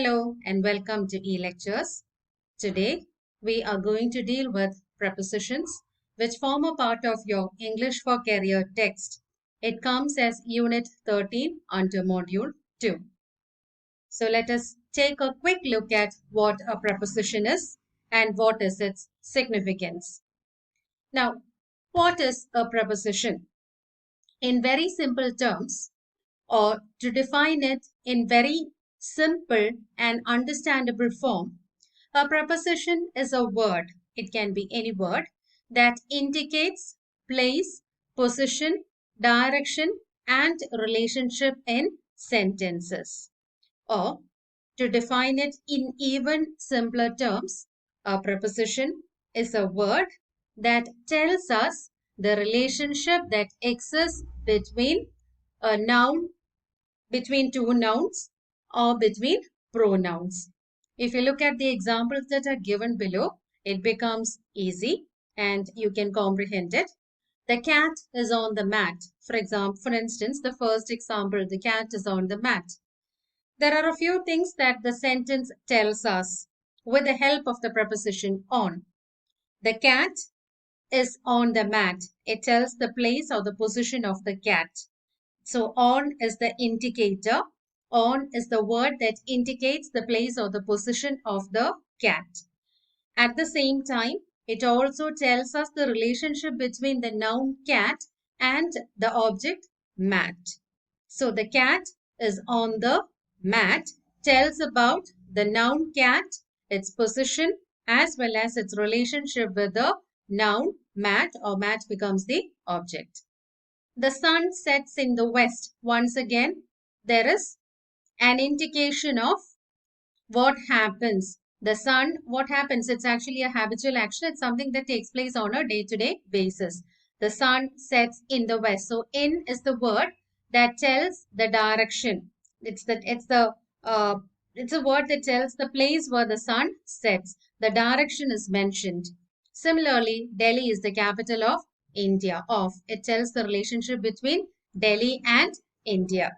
Hello and welcome to e-lectures. Today we are going to deal with prepositions which form a part of your English for Career text. It comes as Unit 13 under Module 2. So let us take a quick look at what a preposition is and what is its significance. Now, what is a preposition? In very simple terms, or to define it in very simple and understandable form, a preposition is a word, it can be any word, that indicates place, position, direction, and relationship in sentences. Or to define it in even simpler terms, a preposition is a word that tells us the relationship that exists between a noun, between two nouns, or between pronouns. If you look at the examples that are given below, it becomes easy and you can comprehend it. The cat is on the mat. For instance, the first example, the cat is on the mat. There are a few things that the sentence tells us with the help of the preposition on. The cat is on the mat. It tells the place or the position of the cat. So on is the indicator. On is the word that indicates the place or the position of the cat. At the same time, it also tells us the relationship between the noun cat and the object mat. So the cat is on the mat tells about the noun cat, its position, as well as its relationship with the noun mat, or mat becomes the object. The sun sets in the west. Once again, there is an indication of what happens. The sun, what happens? It's actually a habitual action. It's something that takes place on a day-to-day basis. The sun sets in the west. So in is the word that tells the direction. It's a word that tells the place where the sun sets. The direction is mentioned. Similarly, Delhi is the capital of India. It tells the relationship between Delhi and India.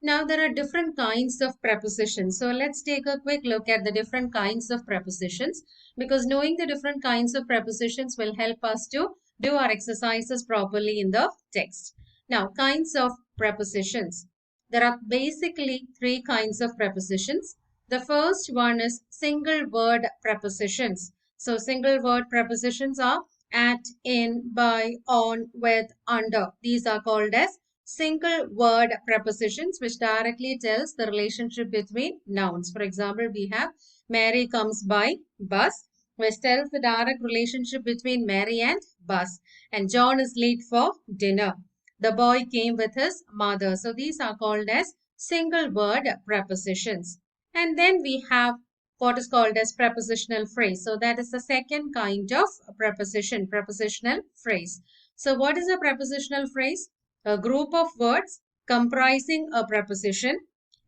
Now there are different kinds of prepositions. So let's take a quick look at the different kinds of prepositions, because knowing the different kinds of prepositions will help us to do our exercises properly in the text. Now, kinds of prepositions. There are basically three kinds of prepositions. The first one is single word prepositions. So single word prepositions are at, in, by, on, with, under. These are called as single word prepositions, which directly tells the relationship between nouns. For example, we have Mary comes by bus, which tells the direct relationship between Mary and bus. And John is late for dinner. The boy came with his mother. So these are called as single word prepositions. And then we have what is called as prepositional phrase. So that is the second kind of preposition, prepositional phrase. So what is a prepositional phrase? A group of words comprising a preposition,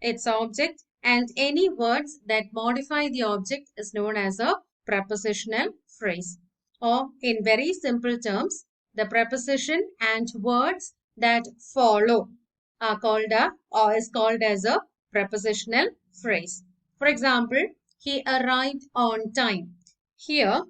its object, and any words that modify the object is known as a prepositional phrase. Or in very simple terms, the preposition and words that follow are called is called as a prepositional phrase. For example, he arrived on time. Here,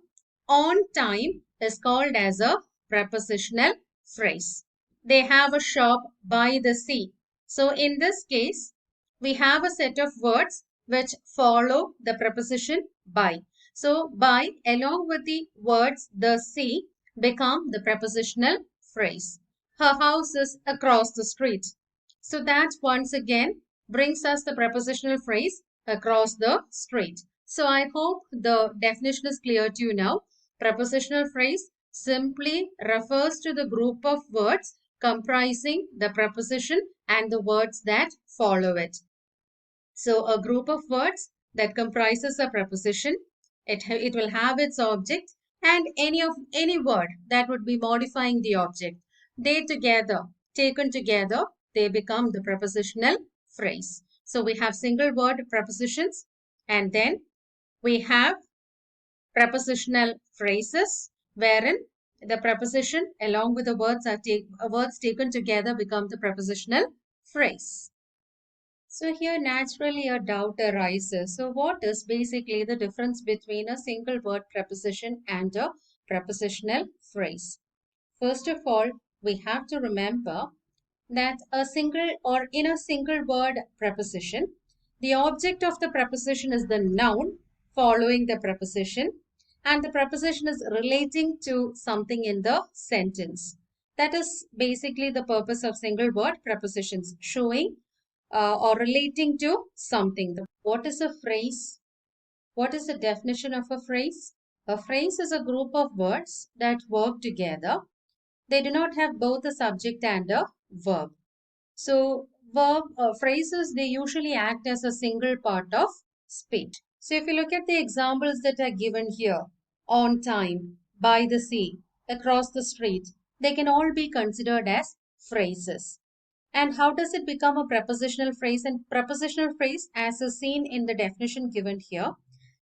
on time is called as a prepositional phrase. They have a shop by the sea. So in this case, we have a set of words which follow the preposition by. So by, along with the words the sea, become the prepositional phrase. Her house is across the street. So that once again brings us the prepositional phrase across the street. So I hope the definition is clear to you now. Prepositional phrase simply refers to the group of words comprising the preposition and the words that follow it. So a group of words that comprises a preposition, it will have its object and any word that would be modifying the object. They together, taken together, they become the prepositional phrase. So we have single word prepositions, and then we have prepositional phrases wherein the preposition along with the words taken together become the prepositional phrase. So here naturally a doubt arises. So what is basically the difference between a single word preposition and a prepositional phrase? First of all, we have to remember that a single or in a single word preposition, the object of the preposition is the noun following the preposition, and the preposition is relating to something in the sentence. That is basically the purpose of single word prepositions, showing or relating to something. What is a phrase? What is the definition of a phrase? A phrase is a group of words that work together. They do not have both a subject and a verb. So phrases, they usually act as a single part of speech. So if you look at the examples that are given here, on time, by the sea, across the street, they can all be considered as phrases. And how does it become a prepositional phrase? And prepositional phrase, as is seen in the definition given here,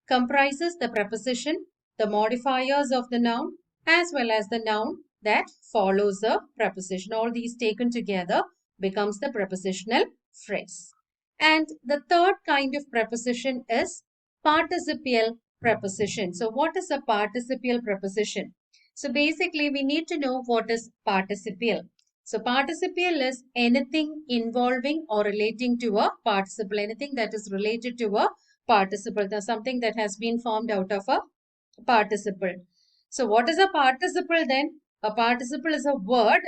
comprises the preposition, the modifiers of the noun, as well as the noun that follows the preposition. All these taken together becomes the prepositional phrase. And the third kind of preposition is participial preposition. So what is a participial preposition? So basically we need to know what is participial. So participial is anything involving or relating to a participle, anything that is related to a participle. There's something that has been formed out of a participle. So what is a participle then? A participle is a word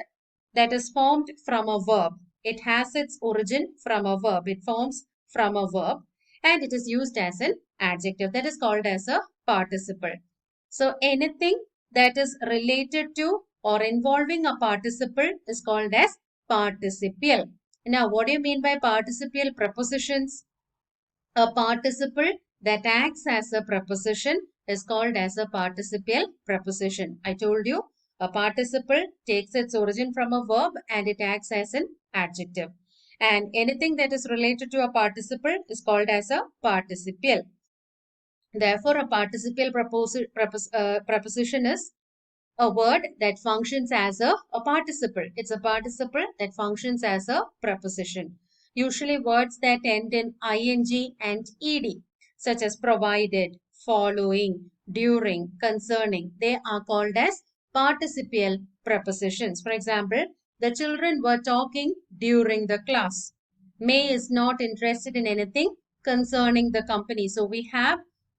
that is formed from a verb. It has its origin from a verb. It forms from a verb and it is used as an adjective. That is called as a participle. So anything that is related to or involving a participle is called as participial. Now, what do you mean by participial prepositions? A participle that acts as a preposition is called as a participial preposition. I told you a participle takes its origin from a verb and it acts as an adjective. And anything that is related to a participle is called as a participial. Therefore, a participial preposition is a word that functions as a participle. It's a participle that functions as a preposition. Usually words that end in ing and ed, such as provided, following, during, concerning, they are called as participial prepositions. For example, the children were talking during the class. May is not interested in anything concerning the company. So we have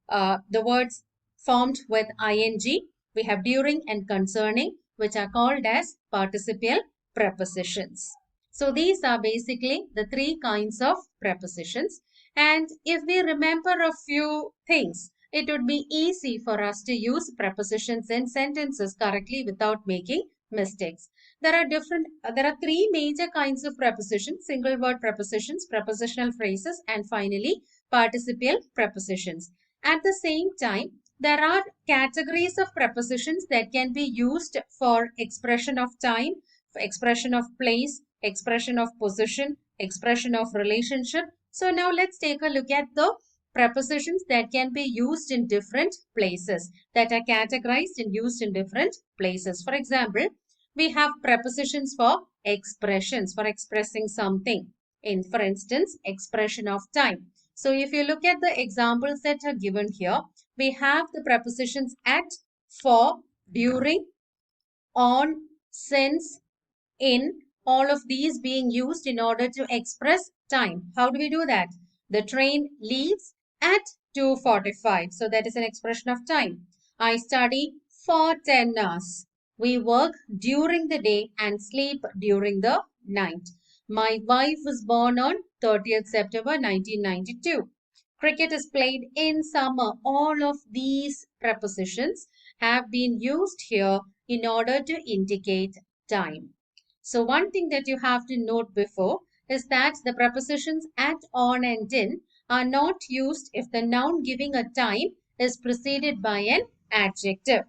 the words formed with ing. We have during and concerning, which are called as participial prepositions. So these are basically the three kinds of prepositions. And if we remember a few things, it would be easy for us to use prepositions in sentences correctly without making mistakes. There are three major kinds of prepositions: single word prepositions, prepositional phrases, and finally participial prepositions. At the same time, there are categories of prepositions that can be used for expression of time, for expression of place, expression of position, expression of relationship. So now let's take a look at the prepositions that can be used in different places, that are categorized and used in different places. For example, we have prepositions for expressions, for expressing something. For instance, expression of time. So if you look at the examples that are given here, we have the prepositions at, for, during, on, since, in, all of these being used in order to express time. How do we do that? The train leaves at 2:45. So that is an expression of time. I study for 10 hours. We work during the day and sleep during the night. My wife was born on 30th September 1992. Cricket is played in summer. All of these prepositions have been used here in order to indicate time. So one thing that you have to note before is that the prepositions at, on, and in are not used if the noun giving a time is preceded by an adjective.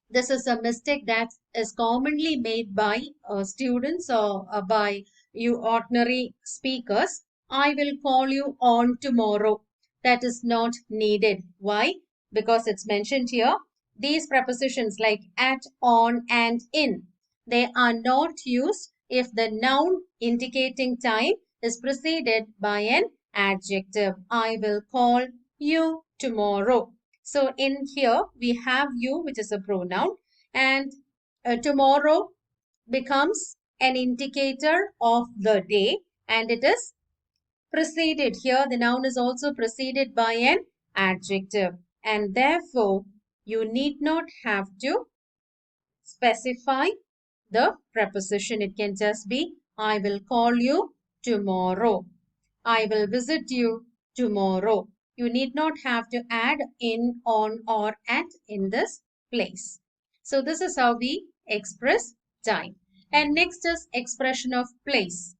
This is a mistake that is commonly made by students or by you ordinary speakers. I will call you on tomorrow. That is not needed. Why? Because it's mentioned here. These prepositions like at, on, and in, they are not used if the noun indicating time is preceded by an adjective. I will call you tomorrow. So in here we have you, which is a pronoun, and tomorrow becomes an indicator of the day, and it is preceded. Here the noun is also preceded by an adjective, and therefore you need not have to specify the preposition. It can just be I will call you tomorrow. I will visit you tomorrow. You need not have to add in, on, or at in this place. So this is how we express time. And next is expression of place.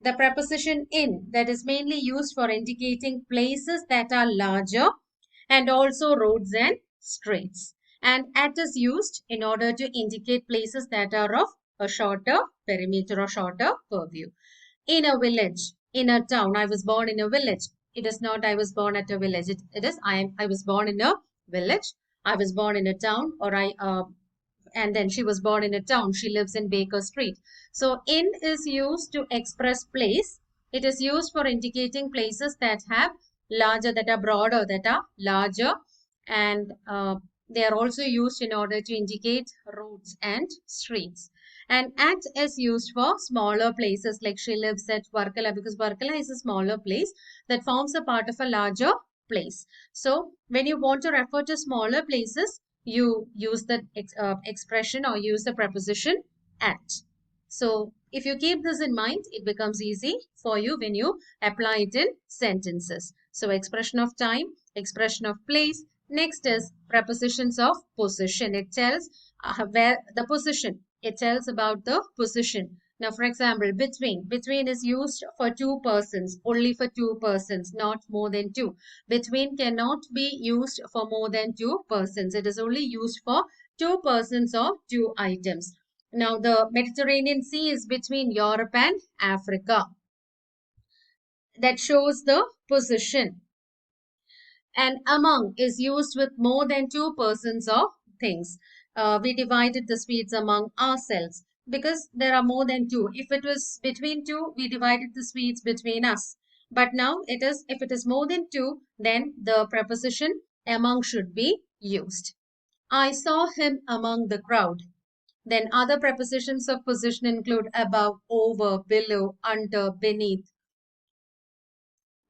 The preposition in, that is mainly used for indicating places that are larger, and also roads and streets. And at is used in order to indicate places that are of a shorter perimeter or shorter purview. In a village, in a town. I was born in a village. It is not I was born at a village. It is I was born in a village. I was born in a town, or and then she was born in a town. She lives in Baker Street. So in is used to express place. It is used for indicating places that have larger, that are broader, that are larger, and they are also used in order to indicate roads and streets. And at is used for smaller places, like she lives at Varkala, because Varkala is a smaller place that forms a part of a larger place. So when you want to refer to smaller places, you use the expression or use the preposition at. So if you keep this in mind, it becomes easy for you when you apply it in sentences. So expression of time, expression of place. Next is prepositions of position. It tells where the position. It tells about the position. Now, for example, between. Between is used for two persons, only for two persons, not more than two. Between cannot be used for more than two persons. It is only used for two persons or two items. Now, the Mediterranean Sea is between Europe and Africa. That shows the position. And among is used with more than two persons or things. We divided the sweets among ourselves because there are more than two. If it was between two, we divided the sweets between us. But now it is, if it is more than two, then the preposition among should be used. I saw him among the crowd. Then other prepositions of position include above, over, below, under, beneath.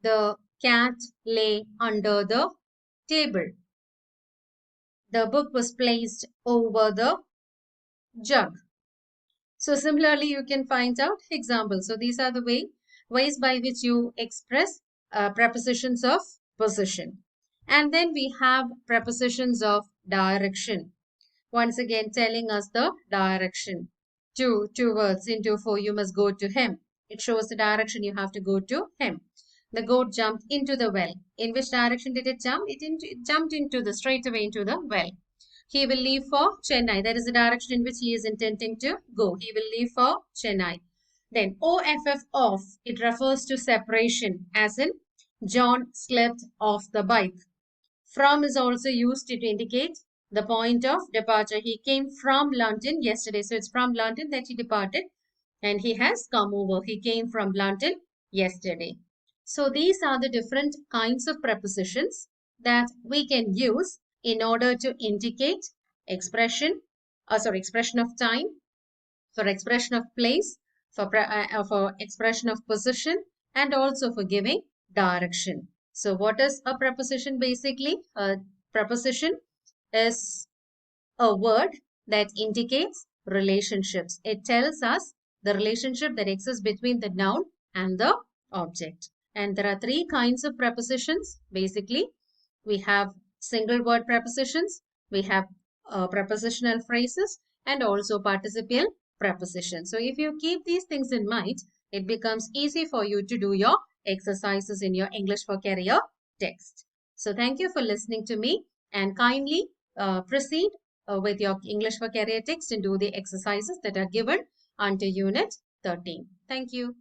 The cat lay under the table. The book was placed over the jug. So similarly, you can find out examples. So these are the ways by which you express prepositions of position. And then we have prepositions of direction. Once again, telling us the direction. To, towards, into, for, you must go to him. It shows the direction you have to go to him. The goat jumped into the well. In which direction did it jump? It jumped straight away into the well. He will leave for Chennai. That is the direction in which he is intending to go. He will leave for Chennai. Then OFF, off. It refers to separation, as in John slipped off the bike. From is also used to indicate the point of departure. He came from London yesterday. So it's from London that he departed and he has come over. He came from London yesterday. So these are the different kinds of prepositions that we can use in order to indicate expression of time, for expression of place, for expression of position, and also for giving direction. So what is a preposition basically? A preposition is a word that indicates relationships. It tells us the relationship that exists between the noun and the object. And there are three kinds of prepositions. Basically, we have single word prepositions, we have prepositional phrases, and also participial prepositions. So if you keep these things in mind, it becomes easy for you to do your exercises in your English for Career text. So thank you for listening to me, and kindly proceed with your English for Career text and do the exercises that are given under Unit 13. Thank you.